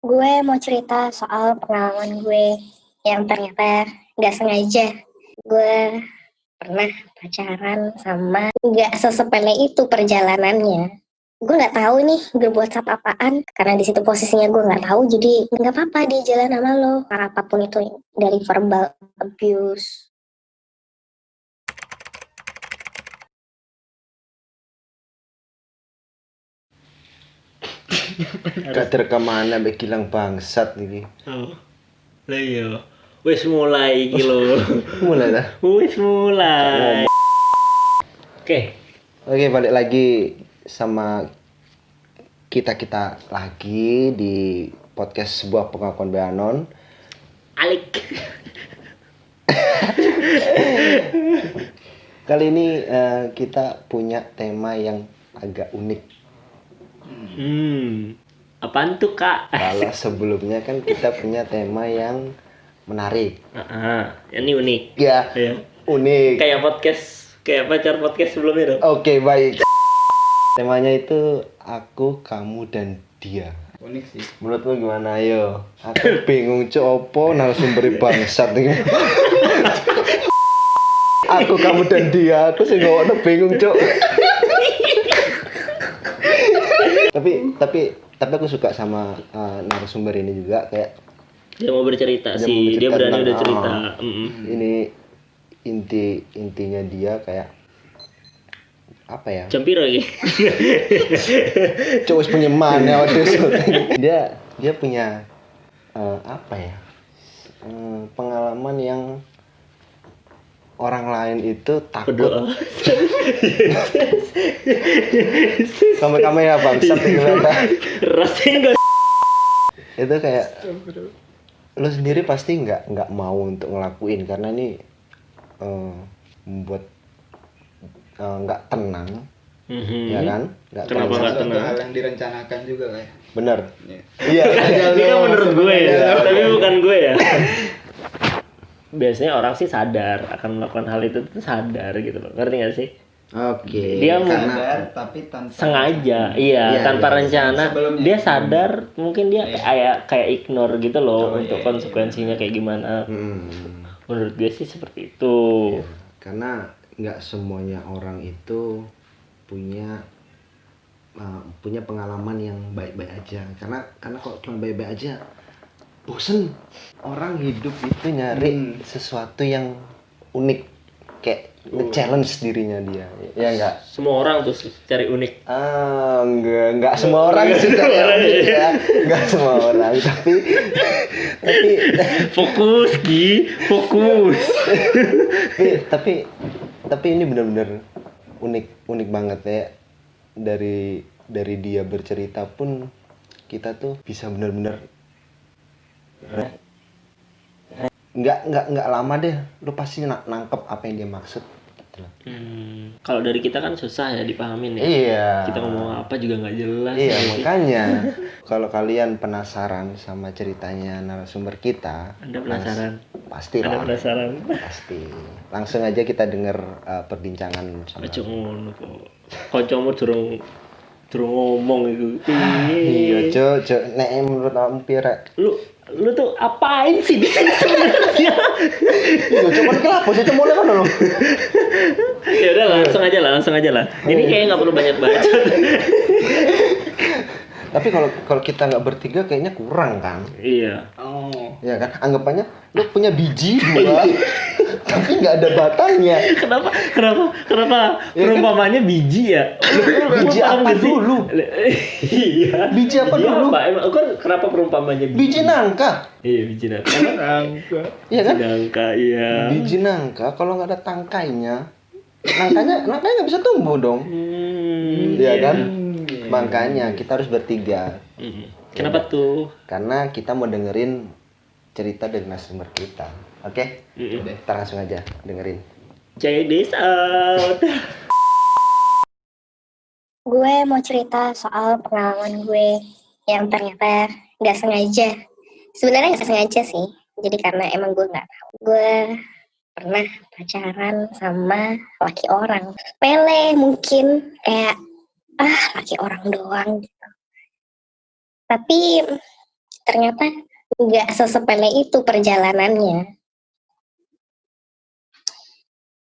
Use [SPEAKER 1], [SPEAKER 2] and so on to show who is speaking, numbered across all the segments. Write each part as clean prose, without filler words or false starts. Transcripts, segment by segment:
[SPEAKER 1] Gue mau cerita soal pengalaman gue yang ternyata gak sengaja. Gue pernah pacaran sama gak sesepele itu perjalanannya. Gue gak tahu nih gue buat apa-apaan karena di situ posisinya gue gak tahu, jadi gak apa-apa di jalan sama lo karena apapun itu, dari verbal abuse.
[SPEAKER 2] Kader kemana mbek Gilang bangsat iki.
[SPEAKER 3] Oh. Lah iya. Wis mulai iki lho.
[SPEAKER 2] Mulai dah.
[SPEAKER 3] Wis mulai. Oke.
[SPEAKER 2] Oke, balik lagi sama kita lagi di podcast sebuah pengakuan Beanon.
[SPEAKER 3] Alik.
[SPEAKER 2] Kali ini kita punya tema yang agak unik.
[SPEAKER 3] Apaan tuh, Kak?
[SPEAKER 2] Kalau sebelumnya kan kita punya tema yang menarik.
[SPEAKER 3] Ini unik.
[SPEAKER 2] Ya,
[SPEAKER 3] Ya.
[SPEAKER 2] unik.
[SPEAKER 3] Kayak pacar podcast sebelumnya dong.
[SPEAKER 2] Oke, baik. Temanya itu aku, kamu, dan dia.
[SPEAKER 4] Unik sih.
[SPEAKER 2] Menurut lu gimana? Ayo. Aku bingung cok, opo narasumber bangsat iki. Aku, kamu, dan dia. Aku sih ngono bingung cok. tapi aku suka sama narasumber ini juga, kayak
[SPEAKER 3] Dia mau bercerita
[SPEAKER 2] Dia
[SPEAKER 3] sih.
[SPEAKER 2] mau
[SPEAKER 3] Dia
[SPEAKER 2] bercerita
[SPEAKER 3] berani
[SPEAKER 2] tentang-
[SPEAKER 3] udah cerita.
[SPEAKER 2] ini intinya dia kayak apa ya?
[SPEAKER 3] Campir lagi.
[SPEAKER 2] Cowok punya mana waktu itu. Dia punya apa ya? Pengalaman yang orang lain itu takut.
[SPEAKER 3] Berdoa.
[SPEAKER 2] Kamu ya bangsat gimana?
[SPEAKER 3] Rasanya enggak.
[SPEAKER 2] Itu kayak lu sendiri pasti nggak mau untuk ngelakuin karena ini membuat nggak tenang, ya kan? Nggak
[SPEAKER 3] Kenapa
[SPEAKER 2] tenang.
[SPEAKER 3] nggak
[SPEAKER 4] Suatu
[SPEAKER 3] tenang?
[SPEAKER 4] hal yang direncanakan juga kayak.
[SPEAKER 2] Bener.
[SPEAKER 4] Iya.
[SPEAKER 2] Iya.
[SPEAKER 3] Ini kan menurut gue ya,
[SPEAKER 2] Iya.
[SPEAKER 3] tapi bukan gue ya. Biasanya orang sih sadar akan melakukan hal itu tuh sadar gitu loh. Ngerti gak sih?
[SPEAKER 2] Oke.
[SPEAKER 3] Dia
[SPEAKER 4] Sadar tapi tanpa
[SPEAKER 3] Sengaja,
[SPEAKER 2] Iya,
[SPEAKER 3] tanpa
[SPEAKER 2] iya.
[SPEAKER 3] rencana.
[SPEAKER 4] Sebelumnya.
[SPEAKER 3] Dia sadar, mungkin dia kayak ignore gitu loh
[SPEAKER 4] Oh,
[SPEAKER 3] untuk
[SPEAKER 4] iya,
[SPEAKER 3] konsekuensinya kayak gimana. Menurut gue sih seperti itu.
[SPEAKER 2] Ya, karena nggak semuanya orang itu punya pengalaman yang baik-baik aja. Karena kalau cuma baik-baik aja bosen. Orang hidup itu nyari sesuatu yang unik, kayak nge-challenge dirinya dia. Ya enggak?
[SPEAKER 3] Semua orang tuh cari unik.
[SPEAKER 2] Enggak semua orang sih kayak unik ya. Enggak semua orang, tapi
[SPEAKER 3] Fokus, Gi, fokus.
[SPEAKER 2] tapi ini benar-benar unik banget ya. Dari dia bercerita pun kita tuh bisa benar-benar nggak lama deh lu pasti nangkep apa yang dia maksud gitu loh.
[SPEAKER 3] Kalau dari kita kan susah ya dipahamin ya.
[SPEAKER 2] Iya.
[SPEAKER 3] Kita ngomong apa juga nggak jelas.
[SPEAKER 2] Iya,
[SPEAKER 3] ya.
[SPEAKER 2] makanya kalau kalian penasaran sama ceritanya narasumber kita,
[SPEAKER 3] Anda penasaran?
[SPEAKER 2] Pasti
[SPEAKER 3] Ada
[SPEAKER 2] lah.
[SPEAKER 3] penasaran?
[SPEAKER 2] Pasti. Langsung aja kita denger perbincangan sama.
[SPEAKER 3] Ojo ngono kok. Kancamu durung ngomong itu.
[SPEAKER 2] Iya, Cuk, nek menurut kamu pira?
[SPEAKER 3] Lu tuh apain sih di sini sebenarnya?
[SPEAKER 2] Iya, cuman kenapa sih cuma mulai kan lo?
[SPEAKER 3] Ya udah langsung aja lah. Ini kayaknya nggak perlu banyak bacot.
[SPEAKER 2] Tapi kalau kita nggak bertiga kayaknya kurang kan?
[SPEAKER 3] Iya.
[SPEAKER 4] Oh.
[SPEAKER 2] Ya kan? Anggapannya lu punya biji 2 tapi nggak ada batangnya.
[SPEAKER 3] Kenapa
[SPEAKER 2] Ya kan?
[SPEAKER 3] perumpamannya biji ya?
[SPEAKER 2] Biji
[SPEAKER 3] Lu paham
[SPEAKER 2] apa
[SPEAKER 3] nggak sih?
[SPEAKER 2] dulu?
[SPEAKER 3] Iya.
[SPEAKER 2] Biji apa dulu?
[SPEAKER 3] Apa? Emang kan kenapa perumpamannya
[SPEAKER 2] Biji nangka.
[SPEAKER 3] Iya, biji nangka.
[SPEAKER 4] Angka.
[SPEAKER 2] Iya kan?
[SPEAKER 3] Biji nangka, iya.
[SPEAKER 2] Biji nangka kalau nggak ada tangkainya, nangkanya nggak bisa tumbuh dong. Iya kan? Makanya kita harus bertiga.
[SPEAKER 3] Kenapa tuh?
[SPEAKER 2] Karena kita mau dengerin cerita dari narasumber kita. Oke? Kita langsung aja dengerin.
[SPEAKER 3] Check this out.
[SPEAKER 1] Gue mau cerita soal pengalaman gue yang ternyata gak sengaja. Sebenarnya gak sengaja sih. Jadi karena emang gue gak tahu. Gue pernah pacaran sama laki orang. Pele mungkin, kayak laki orang doang gitu. Tapi ternyata nggak sesepele itu perjalanannya.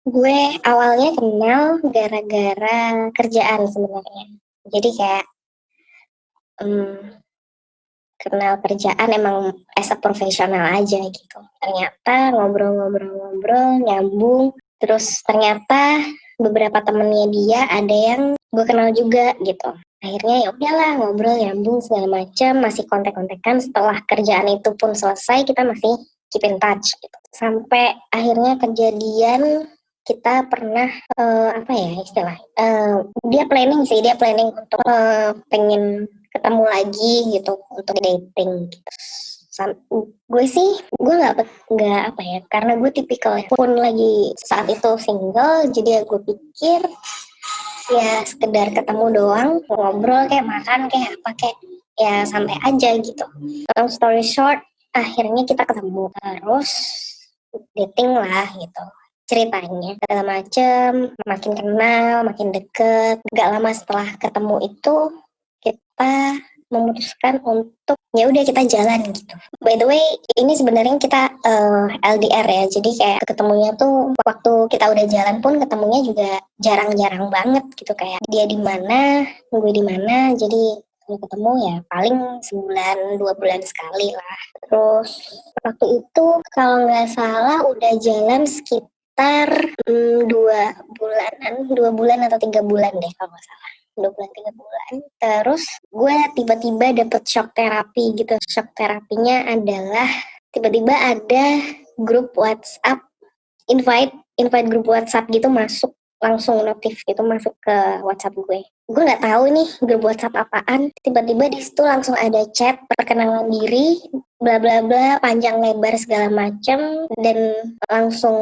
[SPEAKER 1] Gue awalnya kenal gara-gara kerjaan sebenarnya. Jadi kayak kenal kerjaan emang as a profesional aja gitu. Ternyata ngobrol-ngobrol nyambung. Terus ternyata beberapa temennya dia ada yang gue kenal juga gitu. Akhirnya ya udahlah ngobrol nyambung segala macam, masih kontak-kontakan. Setelah kerjaan itu pun selesai kita masih keep in touch gitu. Sampai akhirnya kejadian kita pernah apa ya istilah dia planning untuk pengen ketemu lagi gitu untuk dating gitu. Gue sih gue nggak apa ya, karena gue tipikal pun lagi saat itu single, jadi gue pikir ya sekedar ketemu doang, ngobrol kayak makan kayak apa kayak ya santai aja gitu. Long story short, akhirnya kita ketemu terus dating lah gitu. Ceritanya segala macem, makin kenal, makin deket. Gak lama setelah ketemu itu kita memutuskan untuk ya udah kita jalan gitu. By the way, ini sebenarnya kita LDR ya. Jadi kayak ketemunya tuh waktu kita udah jalan pun ketemunya juga jarang-jarang banget gitu, kayak dia di mana, gue di mana. Jadi kalau ketemu ya paling sebulan 2 bulan sekali lah. Terus waktu itu kalau nggak salah udah jalan sekitar 2 bulan atau 3 bulan deh kalau nggak salah. 2 bulan 3 bulan. Terus gue tiba-tiba dapet shock terapi gitu. Shock terapinya adalah tiba-tiba ada grup WhatsApp, invite grup WhatsApp gitu masuk, langsung notif gitu masuk ke WhatsApp gue. Gue nggak tahu nih grup WhatsApp apaan. Tiba-tiba di situ langsung ada chat perkenalan diri, bla bla bla, panjang lebar segala macam, dan langsung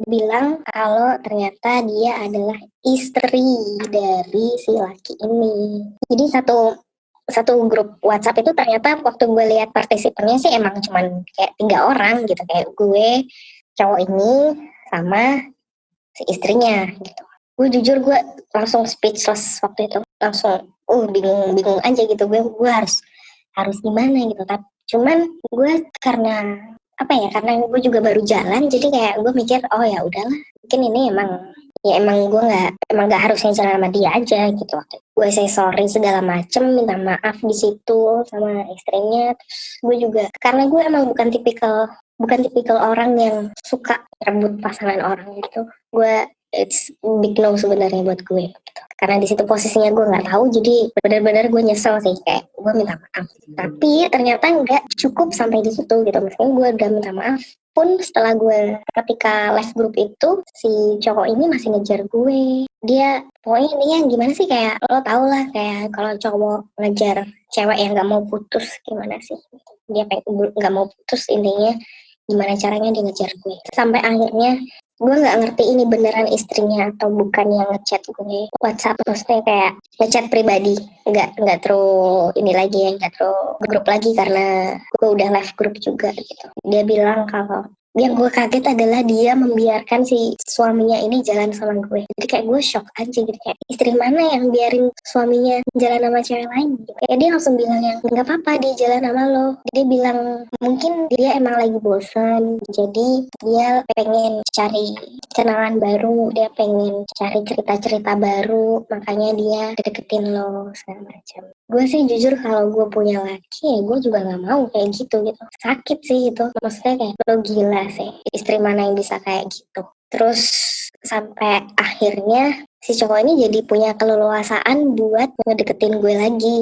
[SPEAKER 1] bilang kalau ternyata dia adalah istri dari si laki ini. Jadi satu grup WhatsApp itu ternyata waktu gue lihat partisipannya sih emang cuman kayak 3 orang gitu, kayak gue, cowok ini, sama si istrinya gitu. Gue jujur gue langsung speechless waktu itu, langsung bingung aja gitu, gue harus gimana gitu. Tapi cuman gue karena apa ya, karena gue juga baru jalan, jadi kayak gue mikir oh ya udahlah, mungkin ini emang gue nggak harusnya jalan sama dia aja gitu. Waktu itu gue say sorry segala macem, minta maaf di situ sama istrinya. Terus gue juga karena gue emang bukan tipikal orang yang suka rebut pasangan orang gitu. Gue it's big no sebenarnya buat gue gitu. Karena di situ posisinya gue nggak tahu, jadi benar-benar gue nyesel sih, kayak gue minta maaf. Tapi ternyata nggak cukup sampai di situ gitu. Maksudnya gue udah minta maaf pun setelah gue ketika live group itu si cowok ini masih ngejar gue. Dia pokoknya ini yang gimana sih, kayak lo tau lah kayak kalau cowok ngejar cewek yang nggak mau putus gimana sih, dia nggak mau putus, intinya gimana caranya dia ngejar gue. Sampai akhirnya gue nggak ngerti ini beneran istrinya atau bukan yang ngechat gue WhatsApp, maksudnya kayak ngechat pribadi, nggak terus ini lagi ya, nggak terus grup lagi karena gue udah live grup juga gitu. Dia bilang kalau yang gue kaget adalah dia membiarkan si suaminya ini jalan sama gue. Jadi kayak gue shock aja gitu, kayak istri mana yang biarin suaminya jalan sama cewek lain gitu. Kayak dia langsung bilang yang nggak apa-apa dia jalan sama lo. Dia bilang mungkin dia emang lagi bosan, jadi dia pengen cari kenalan baru, dia pengen cari cerita-cerita baru, makanya dia deketin lo segala macam. Gue sih jujur kalau gue punya laki ya gue juga nggak mau kayak gitu. Sakit sih itu, maksudnya kayak lo gila sih, istri mana yang bisa kayak gitu. Terus sampai akhirnya si cowok ini jadi punya keleluasaan buat ngedeketin gue lagi.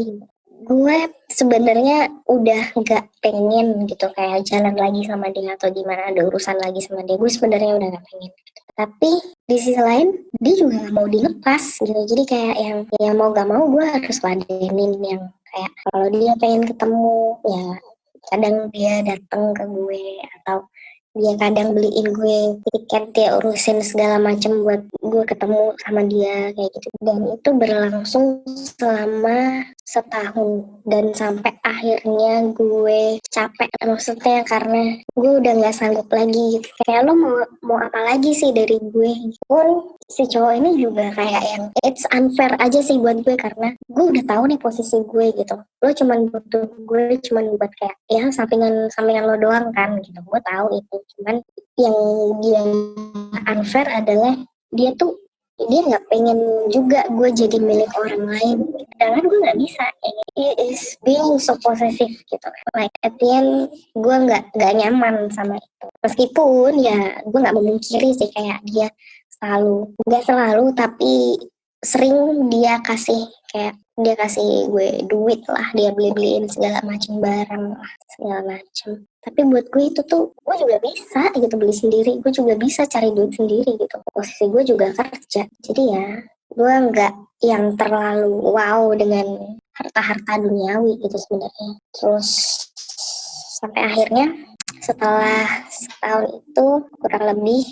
[SPEAKER 1] Gue sebenarnya udah nggak pengen gitu kayak jalan lagi sama dia atau gimana, ada urusan lagi sama dia. Gue sebenarnya udah nggak pengen. Tapi di sisi lain dia juga nggak mau dilepas gitu. Jadi kayak yang mau gak mau gue harus ladenin, yang kayak kalau dia pengen ketemu ya kadang dia datang ke gue, atau dia kadang beliin gue tiket, dia urusin segala macam buat gue ketemu sama dia kayak gitu. Dan itu berlangsung selama setahun, dan sampai akhirnya gue capek, maksudnya karena gue udah nggak sanggup lagi gitu. Kayak lo mau apa lagi sih dari gue? Pun si cowok ini juga kayak yang it's unfair aja sih buat gue, karena gue udah tahu nih posisi gue gitu. Lo cuman butuh gue cuman buat kayak ya sampingan sampingan lo doang kan gitu. Gue tahu itu, cuman yang dia unfair adalah dia nggak pengen juga gue jadi milik orang lain, sedangkan gue nggak bisa. He is being so possessive gitu, like at the end gue nggak nyaman sama itu, meskipun ya gue nggak memungkiri sih kayak dia nggak selalu tapi sering dia kasih gue duit lah, dia beliin segala macam barang lah, segala macam. Tapi buat gue itu tuh gue juga bisa gitu beli sendiri, gue juga bisa cari duit sendiri gitu, posisi gue juga kerja. Jadi ya gue nggak yang terlalu wow dengan harta-harta duniawi gitu sebenarnya. Terus sampai akhirnya setelah setahun itu kurang lebih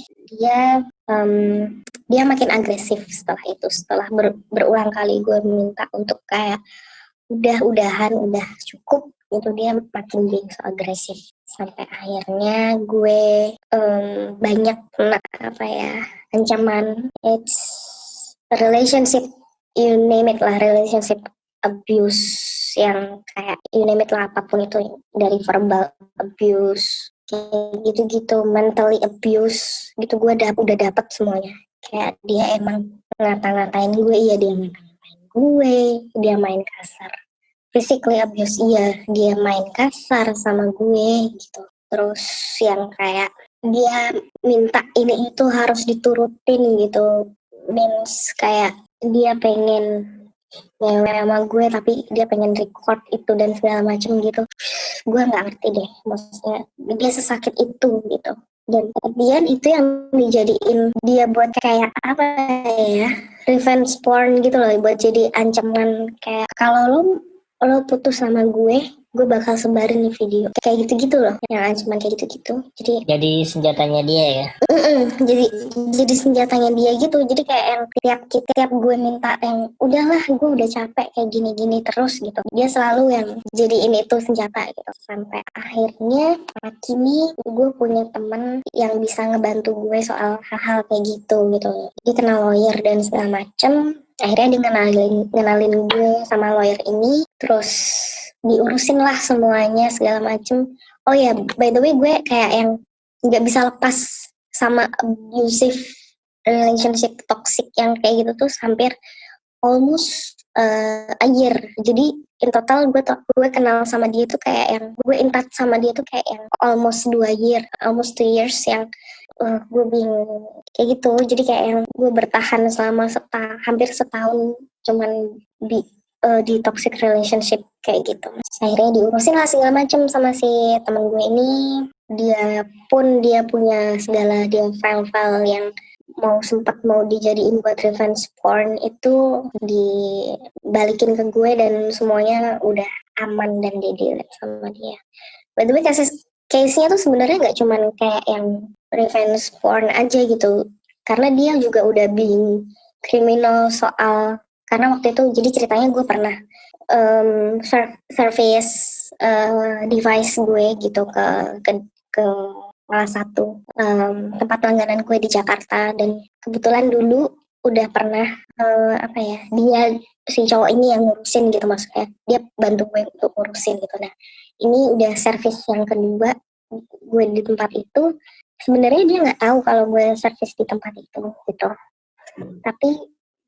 [SPEAKER 1] dia makin agresif setelah itu. Setelah berulang kali gue minta untuk kayak udah cukup itu, dia makin being so agresif. Sampai akhirnya gue banyak kena ancaman. It's a relationship, you name it lah, relationship abuse, yang kayak you name it lah, apapun itu, dari verbal abuse kayak gitu-gitu, mentally abuse gitu, gue udah dapet semuanya. Kayak dia emang ngata-ngatain gue, iya dia ngata-ngatain gue, dia main kasar. Physically abuse, iya dia main kasar sama gue gitu. Terus yang kayak dia minta ini itu harus diturutin gitu, means kayak dia pengen ngewe sama gue tapi dia pengen record itu dan segala macem gitu. Gue nggak ngerti deh, maksudnya dia sesakit itu gitu. Dan kemudian itu yang dijadiin dia buat kayak apa ya, revenge porn gitu loh, buat jadi ancaman kayak kalau lo putus sama gue bakal sebarin nih video kayak gitu-gitu loh, yang ancaman kayak gitu-gitu.
[SPEAKER 5] Jadi senjatanya dia ya.
[SPEAKER 1] Jadi senjatanya dia gitu. Jadi kayak yang tiap gue minta yang udahlah gue udah capek kayak gini-gini terus gitu, dia selalu yang jadiin itu senjata gitu. Sampai akhirnya kini gue punya teman yang bisa ngebantu gue soal hal-hal kayak gitu. Dia kenal lawyer dan segala macem. Akhirnya dia ngenalin gue sama lawyer ini, terus diurusin lah semuanya segala macem. Oh ya, by the way gue kayak yang nggak bisa lepas sama abusive relationship, toxic yang kayak gitu tuh hampir almost a year. Jadi in total gue kenal sama dia tuh kayak yang gue in touch sama dia tuh kayak yang almost 2 years yang gue bingung kayak gitu. Jadi kayak yang gue bertahan selama hampir setahun cuman di toxic relationship kayak gitu. Akhirnya diurusin lah segala macam sama si temen gue ini. Dia punya segala dia file-file yang sempat mau dijadiin buat revenge porn itu dibalikin ke gue dan semuanya udah aman dan di-delete sama dia. By the way, case-nya tuh sebenarnya nggak cuman kayak yang revenge porn aja gitu, karena dia juga udah being kriminal soal, karena waktu itu jadi ceritanya gue pernah service device gue gitu ke salah satu tempat langganan gue di Jakarta, dan kebetulan dulu udah pernah si cowok ini yang ngurusin gitu, maksudnya dia bantu gue untuk ngurusin gitu. Nah ini udah service yang kedua gue di tempat itu. Sebenarnya dia nggak tahu kalau gue service di tempat itu gitu, tapi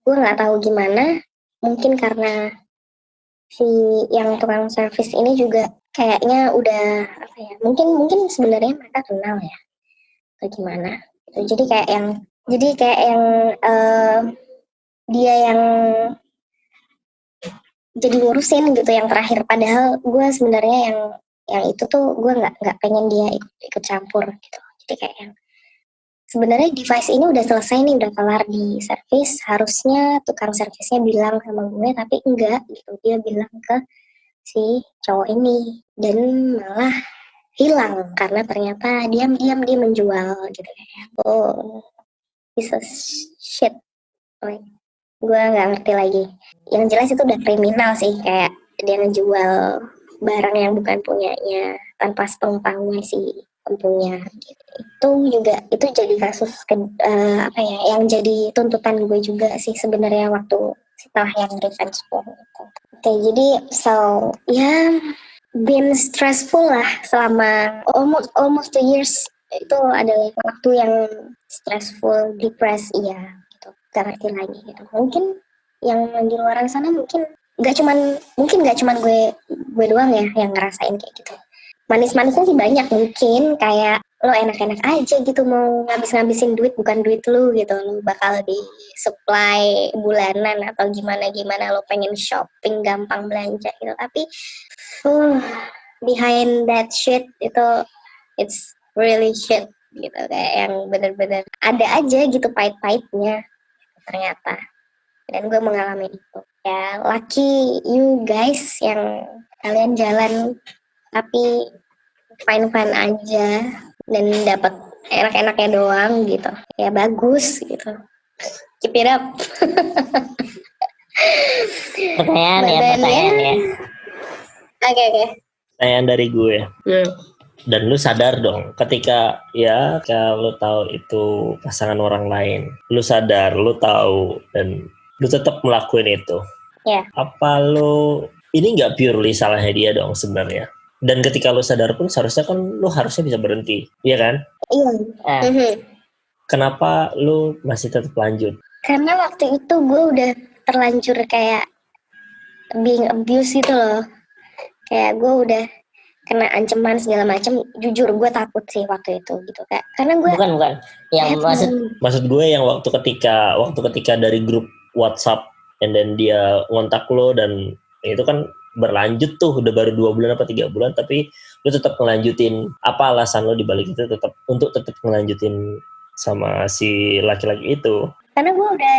[SPEAKER 1] gue nggak tahu gimana, mungkin karena si yang tukang servis ini juga kayaknya udah mungkin sebenarnya mereka kenal ya atau gimana gitu. Jadi kayak yang dia yang jadi ngurusin gitu yang terakhir, padahal gue sebenarnya yang itu tuh gue nggak pengen dia ikut campur gitu. Jadi kayak yang sebenarnya device ini udah selesai nih, udah kelar di servis, harusnya tukang servisnya bilang sama gue, tapi enggak gitu, dia bilang ke si cowok ini dan malah hilang karena ternyata diam-diam dia menjual gitu kayak. Oh, it's a shit, like Gue nggak ngerti lagi. Yang jelas itu udah kriminal sih, kayak dia ngejual barang yang bukan punyanya tanpa sepengetahuan si pempunya. Itu juga itu jadi kasus apa ya, yang jadi tuntutan gue juga sih sebenarnya waktu setelah yang revenge porn itu. Oke, jadi so ya been stressful lah selama almost 2 years. Itu adalah waktu yang stressful, depressed, iya gitu. Gak ngerti lagi gitu. Mungkin yang di luar sana mungkin nggak cuman gue doang ya yang ngerasain kayak gitu. Manis-manisnya sih banyak, mungkin kayak lo enak-enak aja gitu mau ngabisin duit, bukan duit lu gitu, lo bakal di supply bulanan atau gimana lo pengen shopping gampang belanja gitu, tapi behind that shit itu it's really shit gitu, kayak yang bener-bener ada aja gitu pahit-pahitnya ternyata. Dan gue mengalami itu. Ya lucky you guys yang kalian jalan tapi fine-fine aja dan dapat enak-enaknya doang gitu. Ya bagus gitu. Keep it up.
[SPEAKER 5] Pertanyaan ya.
[SPEAKER 1] Oke.
[SPEAKER 3] Pertanyaan dari gue. Dan lu sadar dong ketika ya kalau tahu itu pasangan orang lain, lu sadar, lu tahu dan lu tetap melakukan itu.
[SPEAKER 1] Ya.
[SPEAKER 3] Apa lu ini nggak purely salahnya dia dong sebenarnya? Dan ketika lu sadar pun seharusnya kan lu harusnya bisa berhenti, iya kan?
[SPEAKER 1] Iya.
[SPEAKER 3] Kenapa lu masih tetap lanjut?
[SPEAKER 1] Karena waktu itu gue udah terlanjur kayak being abused gitu loh. Kayak gue udah kena ancaman segala macam. Jujur gue takut sih waktu itu gitu, kayak karena gue
[SPEAKER 5] bukan yang
[SPEAKER 3] maksud gue yang waktu ketika dari grup WhatsApp and then dia ngontak lo dan itu kan berlanjut tuh udah baru 2 bulan apa 3 bulan tapi lo tetap ngelanjutin. Apa alasan lo dibalik itu tetap ngelanjutin sama si laki-laki itu?
[SPEAKER 1] Karena gue udah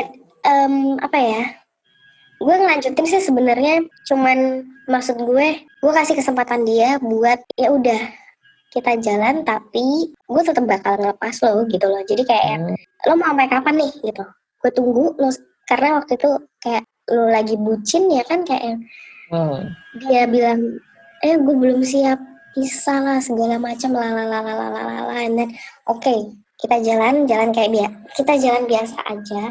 [SPEAKER 1] gue ngelanjutin sih sebenarnya cuman maksud gue kasih kesempatan dia buat ya udah kita jalan, tapi gue tetap bakal ngelepas lo gitu loh. Jadi kayak lo mau sampai kapan nih gitu, gue tunggu lo, karena waktu itu kayak lo lagi bucin ya kan, kayak dia bilang gue belum siap pisah lah segala macam lalalala, and then oke, kita jalan kayak kita jalan biasa aja.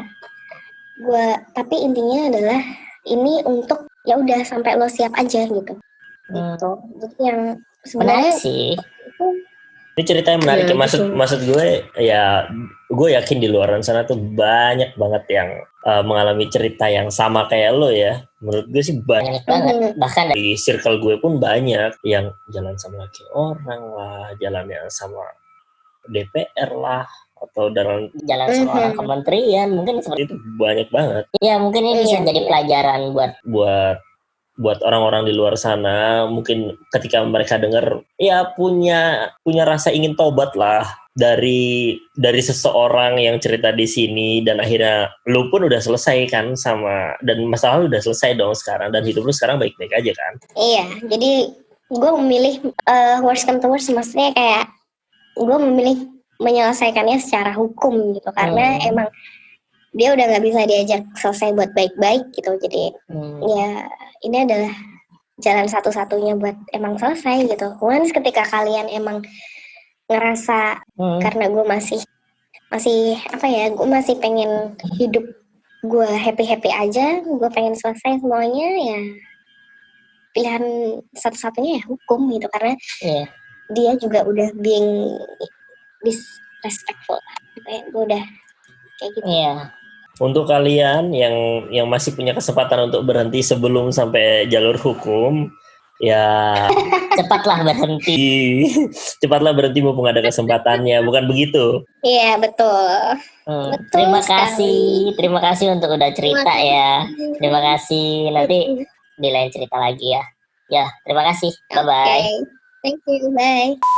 [SPEAKER 1] Tapi intinya adalah ini untuk ya udah sampai lo siap aja gitu. Gitu. Jadi yang sebenarnya
[SPEAKER 5] sih
[SPEAKER 3] ini cerita yang menarik. Ya, maksud gue ya gue yakin di luar sana tuh banyak banget yang mengalami cerita yang sama kayak lo ya. Menurut gue sih banyak
[SPEAKER 5] banget. Bahkan
[SPEAKER 3] di circle gue pun banyak yang jalan sama laki orang lah, jalan yang sama DPR lah, atau jalan
[SPEAKER 5] sama orang kementerian, mungkin seperti
[SPEAKER 3] itu banyak banget.
[SPEAKER 5] Iya, mungkin ini bisa jadi pelajaran
[SPEAKER 3] buat orang-orang di luar sana. Mungkin ketika mereka dengar ya punya rasa ingin tobat lah dari seseorang yang cerita di sini, dan akhirnya lu pun udah selesai kan sama, dan masalah lu udah selesai dong sekarang, dan hidup lu sekarang baik-baik aja kan.
[SPEAKER 1] Iya, jadi gue memilih worst come to worst, maksudnya kayak gue memilih menyelesaikannya secara hukum gitu, karena emang dia udah nggak bisa diajak selesai buat baik-baik gitu. Jadi ya ini adalah jalan satu-satunya buat emang selesai gitu. Once ketika kalian emang ngerasa karena gue masih gue masih pengen hidup gue happy aja, gue pengen selesai semuanya, ya pilihan satu-satunya ya hukum gitu, karena dia juga udah being disrespectful, gue udah kayak gitu.
[SPEAKER 3] Untuk kalian yang masih punya kesempatan untuk berhenti sebelum sampai jalur hukum, ya
[SPEAKER 1] cepatlah berhenti
[SPEAKER 3] mumpung ada kesempatannya, bukan begitu?
[SPEAKER 1] Iya, betul.
[SPEAKER 5] Terima kasih untuk udah cerita ya. Terima kasih, nanti di lain cerita lagi ya. Ya, terima kasih. Bye bye.
[SPEAKER 1] Thank you. Bye.